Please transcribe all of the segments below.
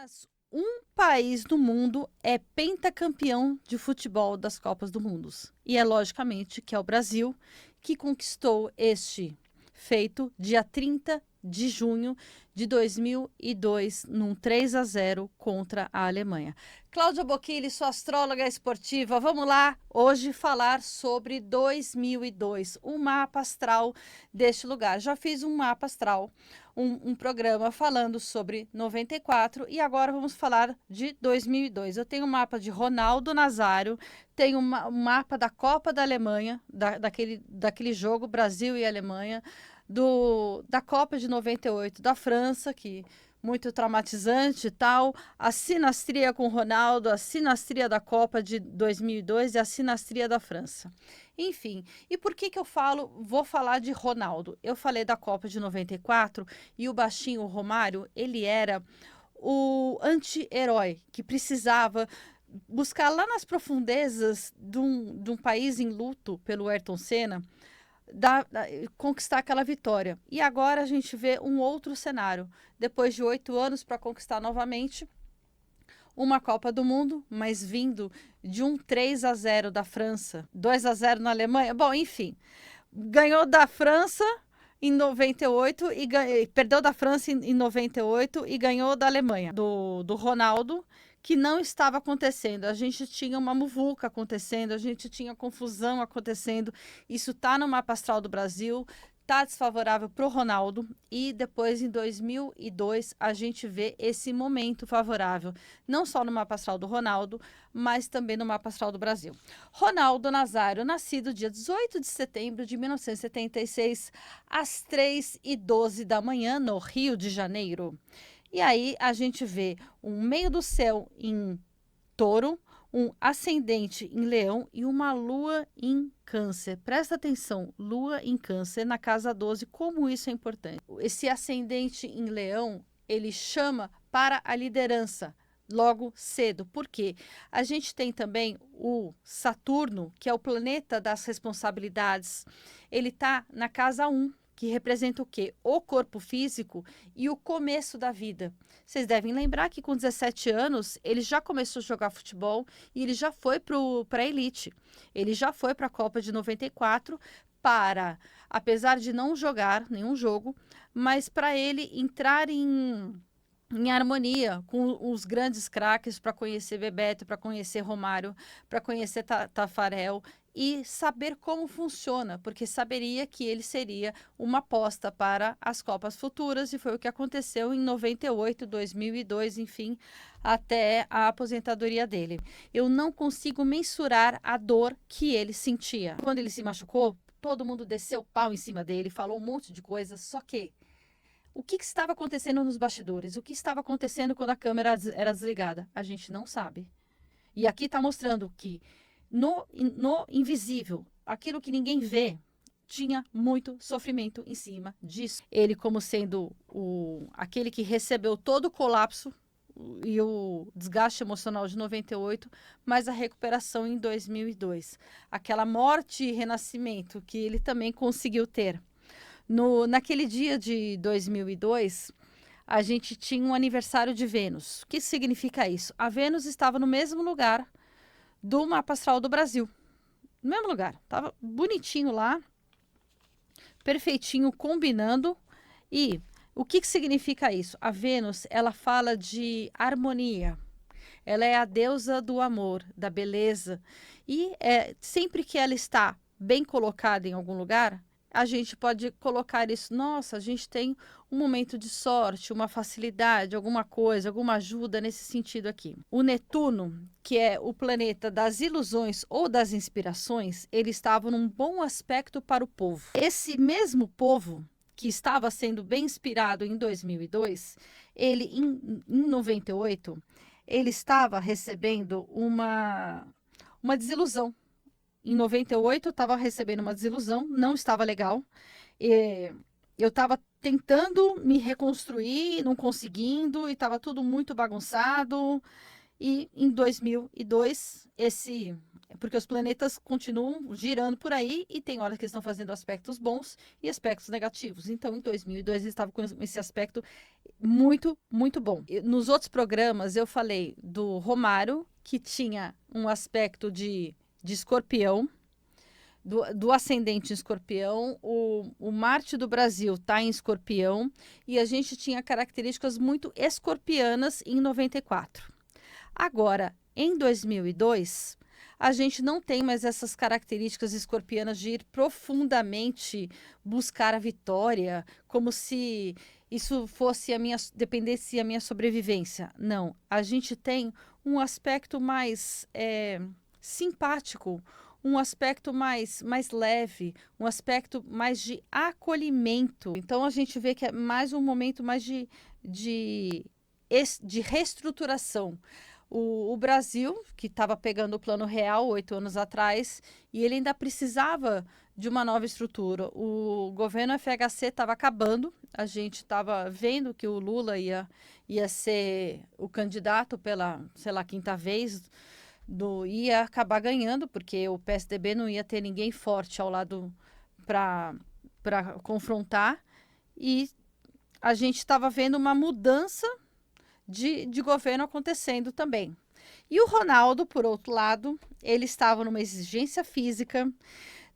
Apenas um país no mundo é pentacampeão de futebol das Copas do Mundo. E é logicamente que é o Brasil, que conquistou este feito dia 30 de junho de 2002, num 3-0 contra a Alemanha. Cláudia Bocchilli, sua astróloga esportiva, vamos lá hoje falar sobre 2002, um mapa astral deste lugar. Já fiz um mapa astral, um programa falando sobre 94 e agora vamos falar de 2002. Eu tenho um mapa de Ronaldo Nazário, tenho um mapa da Copa da Alemanha, daquele jogo Brasil e Alemanha, da Copa de 98 da França, que muito traumatizante e tal, a sinastria com o Ronaldo, a sinastria da Copa de 2002 e a sinastria da França. Enfim, e por que eu vou falar de Ronaldo? Eu falei da Copa de 94 e o baixinho Romário, ele era o anti-herói que precisava buscar lá nas profundezas de um país em luto pelo Ayrton Senna, conquistar aquela vitória. E agora a gente vê um outro cenário. Depois de 8 anos para conquistar novamente uma Copa do Mundo, mas vindo de um 3-0 da França, 2-0 na Alemanha. Bom, enfim, ganhou da França em 98 e perdeu da França em 98 e ganhou da Alemanha, do Ronaldo, que não estava acontecendo. A gente tinha uma muvuca acontecendo, a gente tinha confusão acontecendo. Isso está no mapa astral do Brasil, está desfavorável para o Ronaldo, e depois em 2002 a gente vê esse momento favorável, não só no mapa astral do Ronaldo, mas também no mapa astral do Brasil. Ronaldo Nazário, nascido dia 18 de setembro de 1976, às 3h12 da manhã, no Rio de Janeiro. E aí a gente vê um meio do céu em Touro, um ascendente em Leão e uma lua em Câncer. Presta atenção, lua em Câncer na casa 12, como isso é importante. Esse ascendente em Leão, ele chama para a liderança logo cedo. Por quê? A gente tem também o Saturno, que é o planeta das responsabilidades. Ele está na casa 1. Que representa o quê? O corpo físico e o começo da vida. Vocês devem lembrar que com 17 anos ele já começou a jogar futebol e ele já foi para a elite. Ele já foi para a Copa de 94 apesar de não jogar nenhum jogo, mas para ele entrar em harmonia com os grandes craques, para conhecer Bebeto, para conhecer Romário, para conhecer Tafarel e saber como funciona, porque saberia que ele seria uma aposta para as Copas futuras, e foi o que aconteceu em 98, 2002, enfim, até a aposentadoria dele. Eu não consigo mensurar a dor que ele sentia. Quando ele se machucou, todo mundo desceu o pau em cima dele, falou um monte de coisas, só que o que estava acontecendo nos bastidores? O que estava acontecendo quando a câmera era desligada? A gente não sabe. E aqui está mostrando que no invisível, aquilo que ninguém vê, tinha muito sofrimento em cima disso. Ele, como sendo aquele que recebeu todo o colapso e o desgaste emocional de 98, mas a recuperação em 2002. Aquela morte e renascimento que ele também conseguiu ter. Naquele dia de 2002, a gente tinha um aniversário de Vênus. O que significa isso? A Vênus estava no mesmo lugar do mapa astral do Brasil. No mesmo lugar. Estava bonitinho lá, perfeitinho, combinando. E o que significa isso? A Vênus, ela fala de harmonia. Ela é a deusa do amor, da beleza. E sempre que ela está bem colocada em algum lugar, a gente pode colocar isso, nossa, a gente tem um momento de sorte, uma facilidade, alguma coisa, alguma ajuda nesse sentido aqui. O Netuno, que é o planeta das ilusões ou das inspirações, ele estava num bom aspecto para o povo. Esse mesmo povo que estava sendo bem inspirado em 2002, ele em 98, ele estava recebendo uma desilusão. Em 98, eu estava recebendo uma desilusão, não estava legal. Eu estava tentando me reconstruir, não conseguindo, e estava tudo muito bagunçado. E em 2002, porque os planetas continuam girando por aí e tem horas que eles estão fazendo aspectos bons e aspectos negativos. Então, em 2002, eles estavam com esse aspecto muito, muito bom. Nos outros programas, eu falei do Romário, que tinha um aspecto de escorpião, do ascendente em escorpião, o Marte do Brasil está em escorpião, e a gente tinha características muito escorpianas em 94. Agora, em 2002, a gente não tem mais essas características escorpianas de ir profundamente buscar a vitória, como se isso fosse dependesse a minha sobrevivência. Não, a gente tem um aspecto mais simpático, um aspecto mais leve, um aspecto mais de acolhimento. Então a gente vê que é mais um momento mais de, de reestruturação. O Brasil, que estava pegando o Plano Real 8 anos atrás, e ele ainda precisava de uma nova estrutura. O governo FHC estava acabando, a gente estava vendo que o Lula ia ser o candidato pela, sei lá, quinta vez, ia acabar ganhando, porque o PSDB não ia ter ninguém forte ao lado para confrontar, e a gente estava vendo uma mudança de governo acontecendo também. E o Ronaldo, por outro lado, ele estava numa exigência física.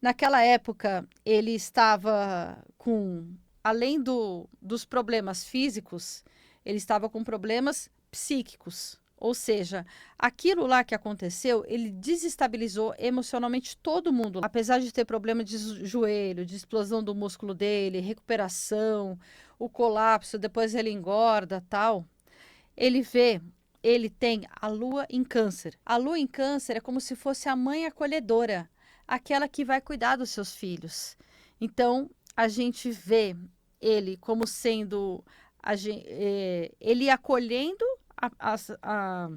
Naquela época, ele estava com, além dos problemas físicos, ele estava com problemas psíquicos. Ou seja, aquilo lá que aconteceu, ele desestabilizou emocionalmente todo mundo. Apesar de ter problema de joelho, de explosão do músculo dele, recuperação, o colapso, depois ele engorda, tal. Ele tem a lua em câncer. A lua em câncer é como se fosse a mãe acolhedora, aquela que vai cuidar dos seus filhos. Então, a gente vê ele como sendo, ele acolhendo a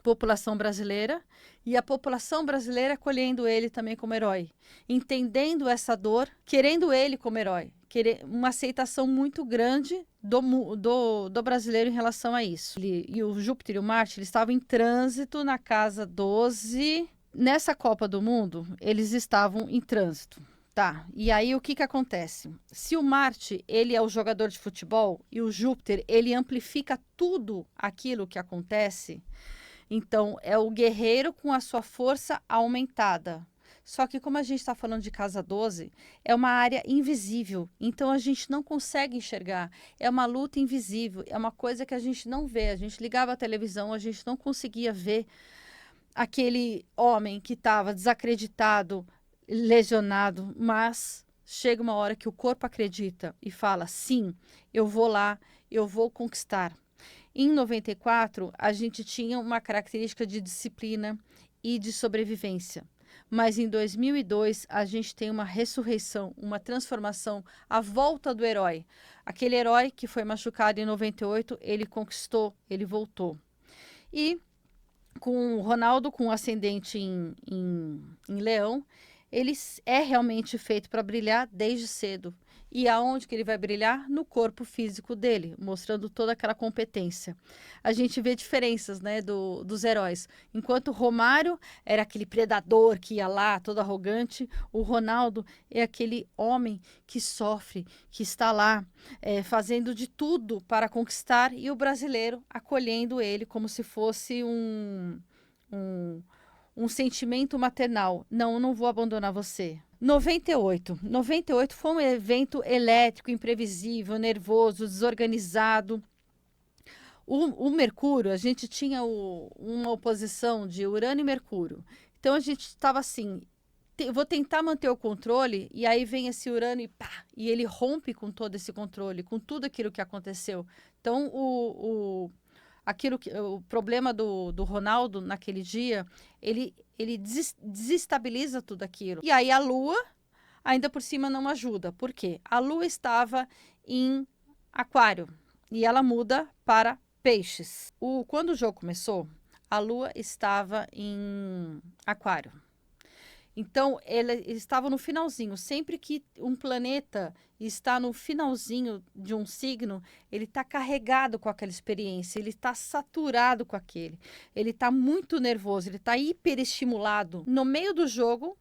população brasileira e a população brasileira acolhendo ele também como herói, entendendo essa dor, querendo ele como herói. Uma aceitação muito grande do brasileiro em relação a isso. E o Júpiter e o Marte eles estavam em trânsito na casa 12. Nessa Copa do Mundo, eles estavam em trânsito. Tá, e aí o que acontece? Se o Marte ele é o jogador de futebol e o Júpiter ele amplifica tudo aquilo que acontece, então é o guerreiro com a sua força aumentada. Só que como a gente está falando de casa 12, é uma área invisível, então a gente não consegue enxergar. É uma luta invisível, é uma coisa que a gente não vê. A gente ligava a televisão, a gente não conseguia ver aquele homem que estava desacreditado, lesionado, mas chega uma hora que o corpo acredita e fala, sim, eu vou lá, eu vou conquistar. Em 94, a gente tinha uma característica de disciplina e de sobrevivência. Mas em 2002, a gente tem uma ressurreição, uma transformação, a volta do herói. Aquele herói que foi machucado em 98, ele conquistou, ele voltou. E com o Ronaldo, com ascendente em Leão, ele é realmente feito para brilhar desde cedo. E aonde que ele vai brilhar? No corpo físico dele, mostrando toda aquela competência. A gente vê diferenças, né, dos heróis. Enquanto o Romário era aquele predador que ia lá, todo arrogante, o Ronaldo é aquele homem que sofre, que está lá, fazendo de tudo para conquistar, e o brasileiro acolhendo ele como se fosse um sentimento maternal. Não, eu não vou abandonar você. 98 foi um evento elétrico, imprevisível, nervoso, desorganizado. O Mercúrio, a gente tinha uma oposição de Urano e Mercúrio. Então a gente estava assim, vou tentar manter o controle, e aí vem esse Urano e pá, e ele rompe com todo esse controle, com tudo aquilo que aconteceu. Então o problema do Ronaldo naquele dia, ele desestabiliza tudo aquilo. E aí a Lua, ainda por cima, não ajuda. Por quê? A Lua estava em Aquário e ela muda para Peixes. Quando o jogo começou, a Lua estava em Aquário. Então, ele estava no finalzinho. Sempre que um planeta está no finalzinho de um signo, ele está carregado com aquela experiência, ele está saturado com aquele. Ele está muito nervoso, ele está hiperestimulado. No meio do jogo,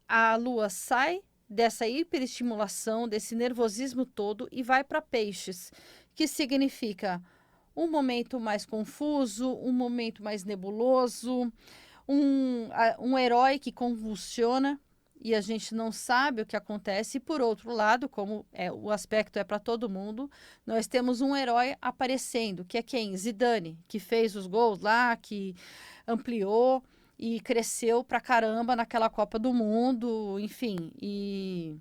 a Lua sai dessa hiperestimulação, desse nervosismo todo e vai para Peixes, que significa um momento mais confuso, um momento mais nebuloso, um herói que convulsiona e a gente não sabe o que acontece. E por outro lado, como o aspecto é para todo mundo, nós temos um herói aparecendo, que é quem? Zidane, que fez os gols lá, que ampliou e cresceu pra caramba naquela Copa do Mundo, enfim, e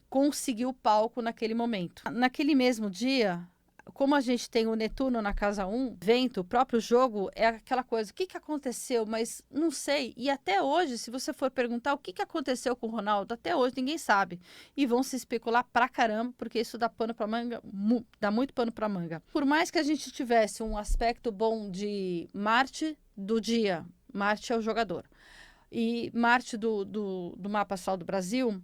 conseguiu o palco naquele momento. Naquele mesmo dia, como a gente tem o Netuno na casa 1, vento, o próprio jogo é aquela coisa, o que aconteceu? Mas não sei. E até hoje, se você for perguntar o que aconteceu com o Ronaldo, até hoje ninguém sabe. E vão se especular pra caramba, porque isso dá pano pra manga, dá muito pano pra manga. Por mais que a gente tivesse um aspecto bom de Marte do dia, Marte é o jogador, e Marte do mapa astral do Brasil,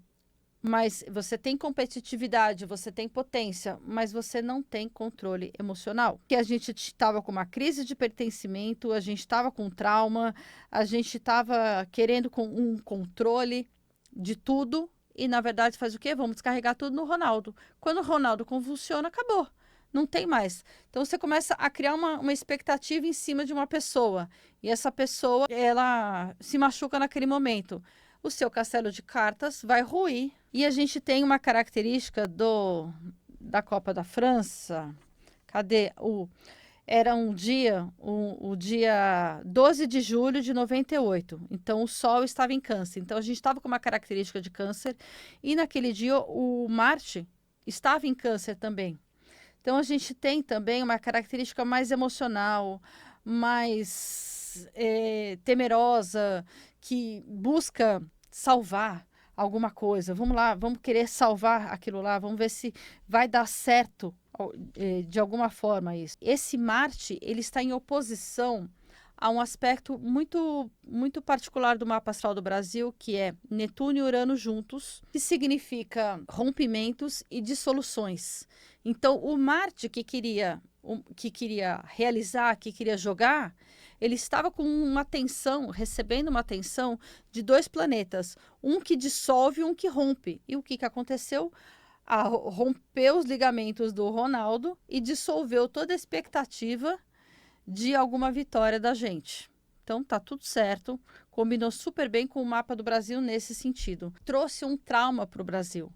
mas você tem competitividade, você tem potência, mas você não tem controle emocional. Que a gente estava com uma crise de pertencimento, a gente estava com trauma, a gente estava querendo com um controle de tudo e, na verdade, faz o quê? Vamos descarregar tudo no Ronaldo. Quando o Ronaldo convulsiona, acabou. Não tem mais. Então, você começa a criar uma expectativa em cima de uma pessoa. E essa pessoa, ela se machuca naquele momento. O seu castelo de cartas vai ruir. E a gente tem uma característica da Copa da França. Cadê? Era um dia, o dia 12 de julho de 98. Então, o Sol estava em Câncer. Então, a gente estava com uma característica de Câncer. E naquele dia, o Marte estava em Câncer também. Então, a gente tem também uma característica mais emocional, mais temerosa, que busca salvar alguma coisa. Vamos lá, vamos querer salvar aquilo lá, vamos ver se vai dar certo de alguma forma isso. Esse Marte, ele está em oposição a um aspecto muito, muito particular do mapa astral do Brasil, que é Netuno e Urano juntos, que significa rompimentos e dissoluções. Então, o Marte que queria realizar, que queria jogar, ele estava com uma tensão, recebendo uma tensão de dois planetas, um que dissolve e um que rompe. E o que aconteceu? Rompeu os ligamentos do Ronaldo e dissolveu toda a expectativa de alguma vitória da gente. Então tá tudo certo, combinou super bem com o mapa do Brasil nesse sentido. Trouxe um trauma para o Brasil.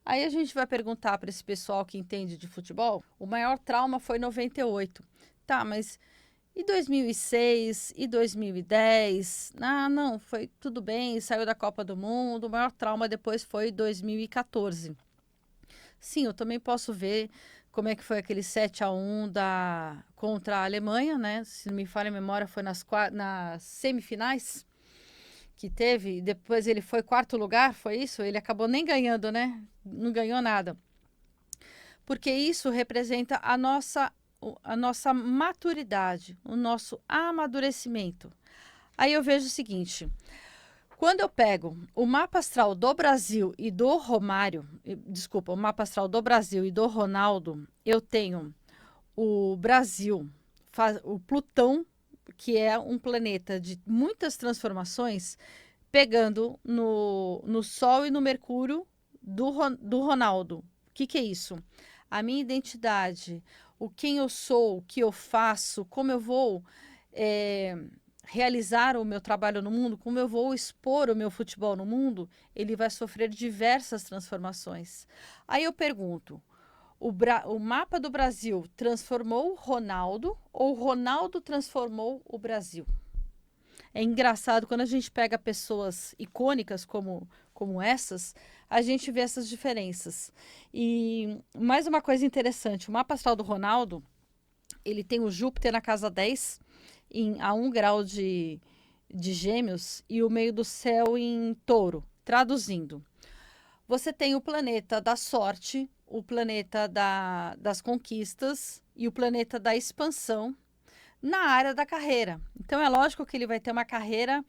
Aí a gente vai perguntar para esse pessoal que entende de futebol, o maior trauma foi 98. Tá, mas e 2006, e 2010? Ah, não, foi tudo bem, saiu da Copa do Mundo, o maior trauma depois foi 2014. Sim, eu também posso ver como é que foi aquele 7-1 contra a Alemanha, né? Se não me falha a memória, foi nas semifinais que teve. Depois ele foi quarto lugar, foi isso? Ele acabou nem ganhando, né? Não ganhou nada. Porque isso representa a nossa maturidade, o nosso amadurecimento. Aí eu vejo o seguinte... Quando eu pego o mapa astral do Brasil e do Romário, desculpa, o mapa astral do Brasil e do Ronaldo, eu tenho o Brasil, o Plutão, que é um planeta de muitas transformações, pegando no Sol e no Mercúrio do Ronaldo. O que é isso? A minha identidade, o quem eu sou, o que eu faço, como eu vou... realizar o meu trabalho no mundo, como eu vou expor o meu futebol no mundo, ele vai sofrer diversas transformações. Aí eu pergunto, o mapa do Brasil transformou o Ronaldo ou o Ronaldo transformou o Brasil? É engraçado, quando a gente pega pessoas icônicas como essas, a gente vê essas diferenças. E mais uma coisa interessante, o mapa astral do Ronaldo, ele tem o Júpiter na casa 10, a 1 grau de Gêmeos e o meio do céu em Touro. Traduzindo, você tem o planeta da sorte, o planeta das conquistas e o planeta da expansão na área da carreira. Então é lógico que ele vai ter uma carreira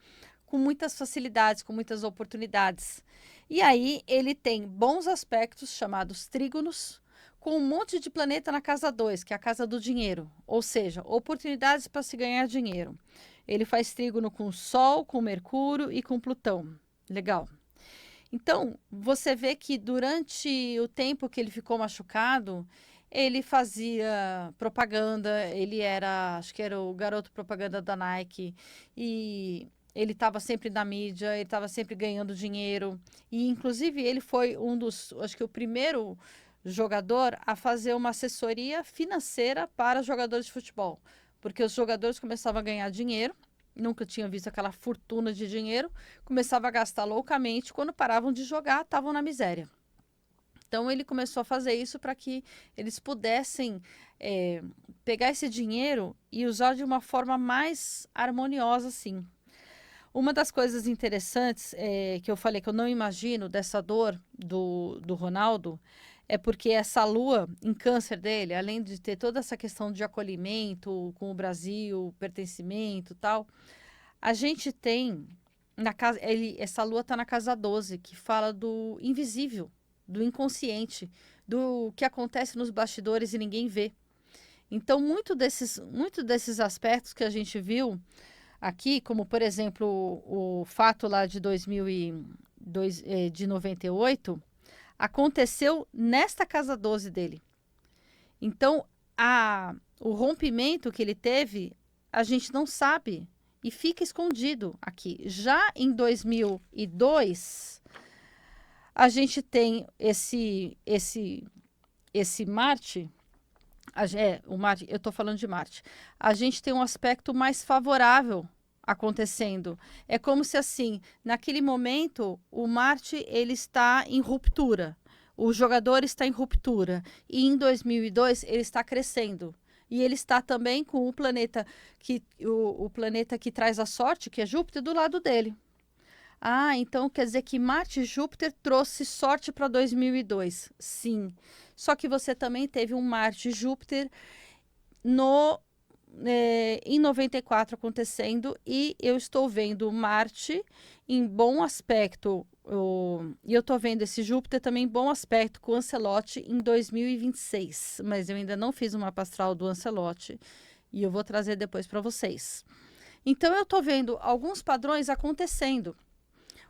com muitas facilidades, com muitas oportunidades. E aí ele tem bons aspectos chamados trígonos, com um monte de planeta na casa 2, que é a casa do dinheiro, ou seja, oportunidades para se ganhar dinheiro. Ele faz trígono com o Sol, com Mercúrio e com Plutão. Legal. Então, você vê que durante o tempo que ele ficou machucado, ele fazia propaganda, ele era, acho que era o garoto propaganda da Nike, e ele estava sempre na mídia, ele estava sempre ganhando dinheiro, e inclusive ele foi um dos, acho que o primeiro jogador a fazer uma assessoria financeira para jogadores de futebol, porque os jogadores começavam a ganhar dinheiro, nunca tinha visto aquela fortuna de dinheiro, começava a gastar loucamente, quando paravam de jogar, estavam na miséria. Então ele começou a fazer isso para que eles pudessem pegar esse dinheiro e usar de uma forma mais harmoniosa, assim. Uma das coisas interessantes que eu falei que eu não imagino dessa dor do Ronaldo é porque essa lua em câncer dele, além de ter toda essa questão de acolhimento com o Brasil, pertencimento e tal, a gente tem na casa, essa lua está na casa 12, que fala do invisível, do inconsciente, do que acontece nos bastidores e ninguém vê. Então, muito desses aspectos que a gente viu aqui, como por exemplo o fato lá de 2002, de 98, aconteceu nesta casa 12 dele. Então, o rompimento que ele teve, a gente não sabe e fica escondido aqui. Já em 2002, a gente tem esse Marte, o Marte, eu estou falando de Marte. A gente tem um aspecto mais favorável acontecendo. É como se assim, naquele momento, o Marte ele está em ruptura. O jogador está em ruptura. E em 2002 ele está crescendo. E ele está também com o planeta o planeta que traz a sorte, que é Júpiter, do lado dele. Ah, então quer dizer que Marte e Júpiter trouxe sorte para 2002. Sim. Só que você também teve um Marte e Júpiter em 94 acontecendo, e eu estou vendo Marte em bom aspecto, e eu estou vendo esse Júpiter também em bom aspecto com o Ancelotti em 2026, mas eu ainda não fiz uma mapa astral do Ancelotti e eu vou trazer depois para vocês. Então eu estou vendo alguns padrões acontecendo.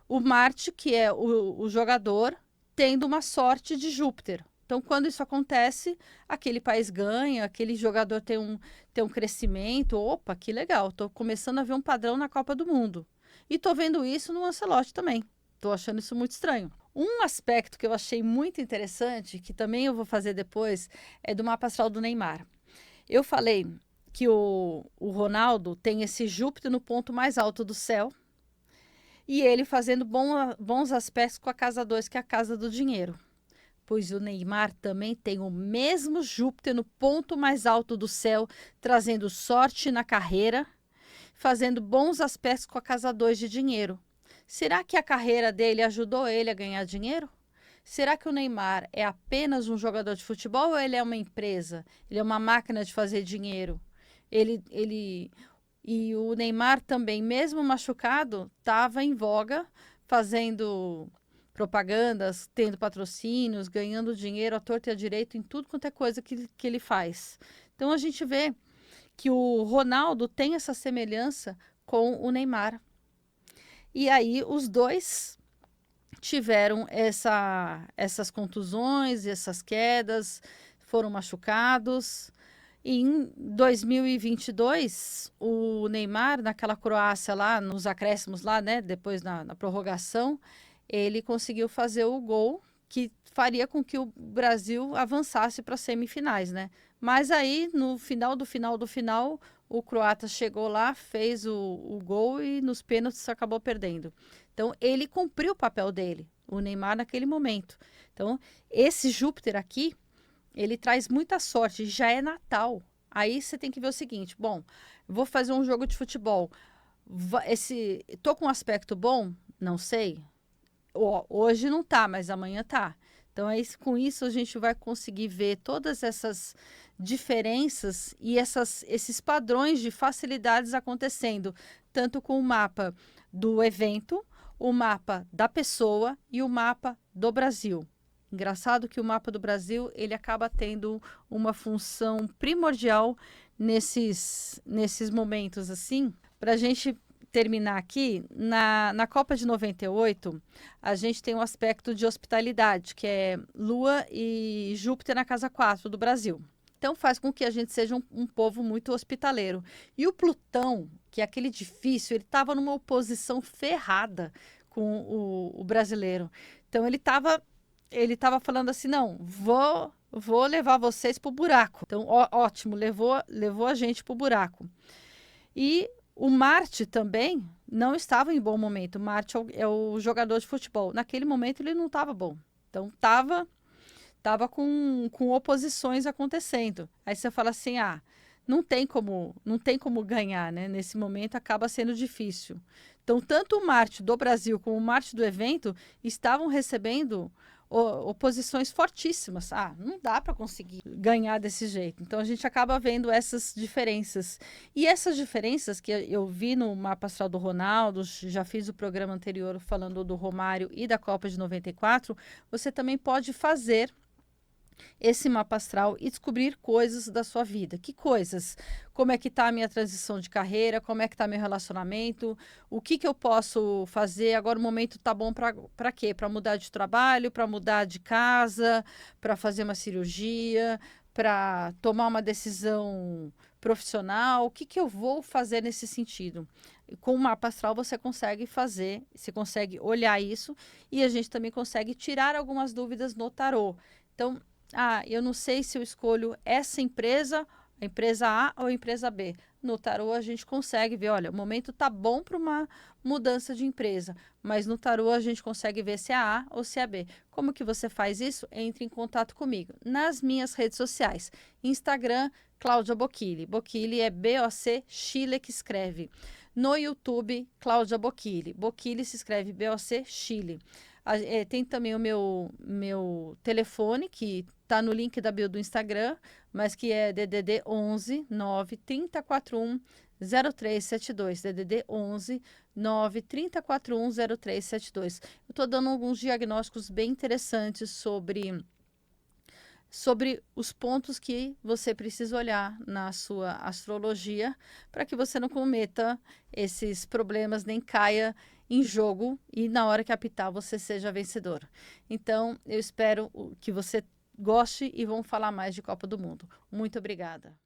O Marte, que é o jogador, tendo uma sorte de Júpiter. Então, quando isso acontece, aquele país ganha, aquele jogador tem um crescimento. Opa, que legal, estou começando a ver um padrão na Copa do Mundo. E estou vendo isso no Ancelotti também. Estou achando isso muito estranho. Um aspecto que eu achei muito interessante, que também eu vou fazer depois, é do mapa astral do Neymar. Eu falei que o Ronaldo tem esse Júpiter no ponto mais alto do céu, e ele fazendo bons aspectos com a casa 2, que é a casa do dinheiro. Pois o Neymar também tem o mesmo Júpiter no ponto mais alto do céu, trazendo sorte na carreira, fazendo bons aspectos com a casa 2 de dinheiro. Será que a carreira dele ajudou ele a ganhar dinheiro? Será que o Neymar é apenas um jogador de futebol ou ele é uma empresa? Ele é uma máquina de fazer dinheiro? E o Neymar também, mesmo machucado, estava em voga, fazendo propagandas, tendo patrocínios, ganhando dinheiro à torta e à direita em tudo quanto é coisa que ele faz. Então a gente vê que o Ronaldo tem essa semelhança com o Neymar. E aí os dois tiveram essas contusões, essas quedas, foram machucados. E em 2022, o Neymar, naquela Croácia lá, nos acréscimos lá, né, depois na prorrogação, ele conseguiu fazer o gol que faria com que o Brasil avançasse para as semifinais, né? Mas aí, no final do final, o croata chegou lá, fez o gol e nos pênaltis acabou perdendo. Então, ele cumpriu o papel dele, o Neymar, naquele momento. Então, esse Júpiter aqui, ele traz muita sorte, já é Natal. Aí você tem que ver o seguinte, bom, vou fazer um jogo de futebol. Tô com um aspecto bom? Não sei. Hoje não tá, mas amanhã tá. Então, aí, com isso, a gente vai conseguir ver todas essas diferenças e esses padrões de facilidades acontecendo, tanto com o mapa do evento, o mapa da pessoa e o mapa do Brasil. Engraçado que o mapa do Brasil ele acaba tendo uma função primordial nesses momentos assim. Para a gente terminar aqui, na Copa de 98, a gente tem um aspecto de hospitalidade, que é Lua e Júpiter na casa 4 do Brasil. Então faz com que a gente seja um povo muito hospitaleiro. E o Plutão, que é aquele difícil, ele estava numa oposição ferrada com o brasileiro. Então ele tava falando assim, não, vou levar vocês pro buraco. Então, ótimo, levou a gente pro buraco. E o Marte também não estava em bom momento. Marte é o jogador de futebol. Naquele momento ele não estava bom. Então, tava com oposições acontecendo. Aí você fala assim, não tem como ganhar, né? Nesse momento acaba sendo difícil. Então, tanto o Marte do Brasil como o Marte do evento estavam recebendo oposições fortíssimas. Não dá para conseguir ganhar desse jeito. Então, a gente acaba vendo essas diferenças. E essas diferenças que eu vi no mapa astral do Ronaldo, já fiz o programa anterior falando do Romário e da Copa de 94, você também pode fazer esse mapa astral e descobrir coisas da sua vida. Que coisas? Como é que está a minha transição de carreira? Como é que está meu relacionamento? O que eu posso fazer? Agora o momento está bom para quê? Para mudar de trabalho, para mudar de casa, para fazer uma cirurgia, para tomar uma decisão profissional. O que eu vou fazer nesse sentido? Com o mapa astral você consegue fazer, você consegue olhar isso e a gente também consegue tirar algumas dúvidas no tarô. Então, eu não sei se eu escolho essa empresa, a empresa A ou a empresa B. No tarô a gente consegue ver, olha, o momento tá bom para uma mudança de empresa, mas no tarô a gente consegue ver se é a ou se é a B. Como que você faz isso? Entre em contato comigo nas minhas redes sociais. Instagram, Cláudia Bocchili. Bocchili é B-O-C, Chile que escreve. No YouTube, Cláudia Bocchili. Bocchili se escreve B-O-C, Chile. Tem também o meu telefone, que está no link da bio do Instagram, mas que é DDD 11 9 3041 0372. DDD 11 9 3041 0372. Eu estou dando alguns diagnósticos bem interessantes sobre os pontos que você precisa olhar na sua astrologia para que você não cometa esses problemas nem caia em jogo e na hora que apitar você seja vencedor. Então, eu espero que você goste e vamos falar mais de Copa do Mundo. Muito obrigada.